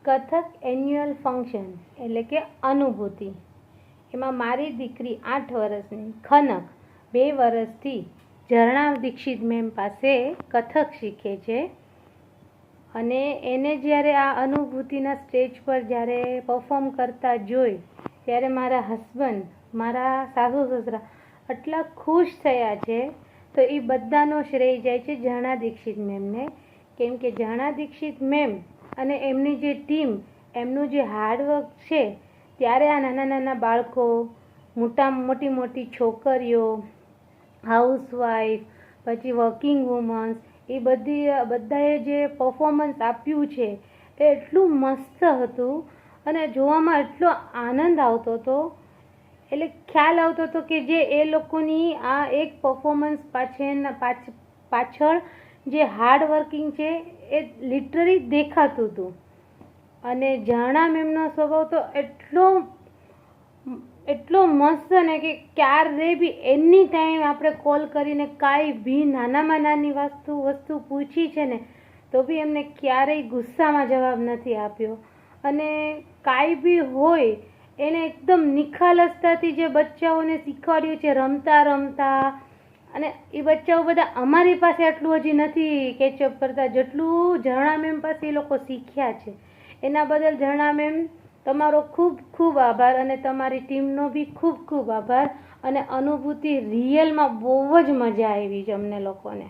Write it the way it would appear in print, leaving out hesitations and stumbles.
Kathak annual function એટલે કે અનુભૂતિ, એમાં મારી દીકરી 8 વર્ષની ખનક 2 વર્ષથી ઝરણા દીક્ષિત મેમ પાસે કથક શીખે છે. અને એને જ્યારે આ અનુભૂતિના સ્ટેજ પર જ્યારે પરફોર્મ કરતા જોઈ ત્યારે મારા હસબન્ડ, મારા સાસુ સસરા આટલા ખુશ થયા છે. તો એ બધાનો શ્રેય જાય છે ઝરણા દીક્ષિત મેમને, કેમ કે ઝરણા દીક્ષિત મેમ અને એમની જે ટીમ, એમનું જે હાર્ડવર્ક છે, ત્યારે આ નાના નાના બાળકો, મોટી મોટી છોકરીઓ, હાઉસવાઈફ, પછી વર્કિંગ વુમન્સ, એ બધાએ જે પરફોર્મન્સ આપ્યું છે એ એટલું મસ્ત હતું અને જોવામાં એટલો આનંદ આવતો હતો. એટલે ખ્યાલ આવતો હતો કે જે એ લોકોની આ એક પરફોર્મન્સ પાછળ જે હાર્ડ વર્કિંગ છે એ લિટરલી દેખાતું હતું. અને ઝરણા મેમનો સ્વભાવ તો એટલો મસ્ત ને કે ક્યારે બી એની ટાઈમ આપણે કોલ કરીને કાંઈ બી નાનામાં નાની વસ્તુ પૂછી છે ને તો બી એમને ક્યારેય ગુસ્સામાં જવાબ નથી આપ્યો. અને કાંઈ બી હોય એને એકદમ નિખાલસતાથી જે બચ્ચાઓને શીખવાડ્યું છે રમતા રમતા, અને એ બચ્ચાઓ બધા અમારી પાસે આટલું હજી નથી કેચઅપ કરતા જેટલું ઝરણા મેમ પાસે એ લોકો શીખ્યા છે. એના બદલ ઝરણા મેમ તમારો ખૂબ ખૂબ આભાર, અને તમારી ટીમનો બી ખૂબ ખૂબ આભાર. અને અનુભૂતિ રિયલમાં બહુ જ મજા આવી છે અમને લોકોને.